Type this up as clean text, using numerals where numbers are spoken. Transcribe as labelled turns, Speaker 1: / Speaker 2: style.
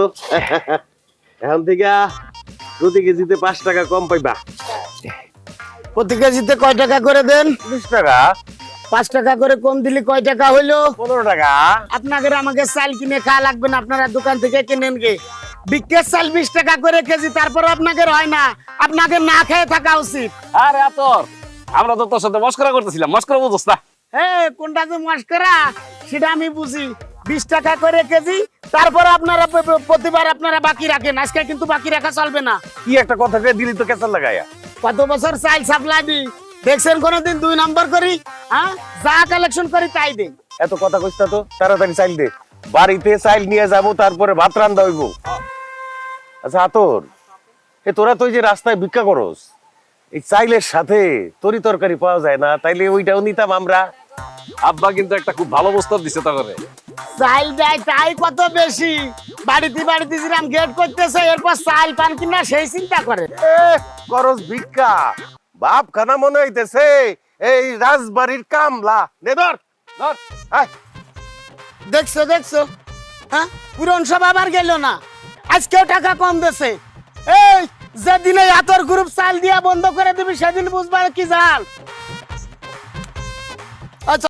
Speaker 1: এখন থেকে প্রতি কেজিতে 5 টাকা কম পাইবা।
Speaker 2: প্রতি কেজিতে কয় টাকা করে দেন?
Speaker 1: 20 টাকা।
Speaker 2: 5 টাকা করে কম দিলে কয় টাকা হইলো?
Speaker 1: 15 টাকা।
Speaker 2: আপনাদের আমাকে চাল কিনে খাওয়া লাগবে না, আপনারা দোকান থেকে কিনেন গে। বিকেল চাল 20 টাকা করে কেজি, তারপর আপনাদের হয় না, আপনাদের না খেয়ে থাকা উচিত।
Speaker 3: আরে আতর, আমরা তো তোর সাথে মস্করা করতেছিলাম, মস্করা বুঝছ না?
Speaker 2: হ্যাঁ, কোনটা যে মস্করা সেটা আমি বুঝি। 20 টাকা করে কেজি, তারপর আপনারা প্রতিবার আপনারা বাকি রাখেন। আজকে কিন্তু বাকি রাখা চলবে না।
Speaker 1: কি একটা কথা কয়ে দিলি তো কেসাল লাগাইয়া।
Speaker 2: কত বছর চাল সাপ্লাই দিই, দেখছেন কোনদিন 2 নম্বর করি? হ্যাঁ, যা কালেকশন করি তাই দেই।
Speaker 1: এত কথা কইছ না তো, তাড়াতাড়ি চাইল দে। বাড়িতে চাইল নিয়ে যাবো, তারপরে ভাত রান্দা হইব। আচ্ছা আতর, তোরা তো যে রাস্তায় ভিক্ষা করস, এই চাইলের সাথে তরি তরকারি পাওয়া যায় না, তাইলে ওইটাও নিতাম আমরা।
Speaker 3: আব্বা কিন্তু একটা খুব ভালো প্রস্তাব দিছে তা করে।
Speaker 2: চাল দেয় তাই কত বেশি, বাড়িতে বাড়িতে যেরাম গেট করতেছে, এরপর চাল পান কিনা সেই চিন্তা করে।
Speaker 1: করস ভিক্ষা, বাপ খানা মনে হইতেছে এই রাজবাড়ির কামলা। নে ধর ধর, আয়।
Speaker 2: দেখছো দেখছো, হ্যাঁ, পুরন সব আবার গেল না, আজকেও টাকা কম দেছে। এই যেদিন এই আতর গ্রুপ চাল দিয়া বন্ধ করে দিবি, সেদিন বুঝবার কি জাল। আচ্ছা।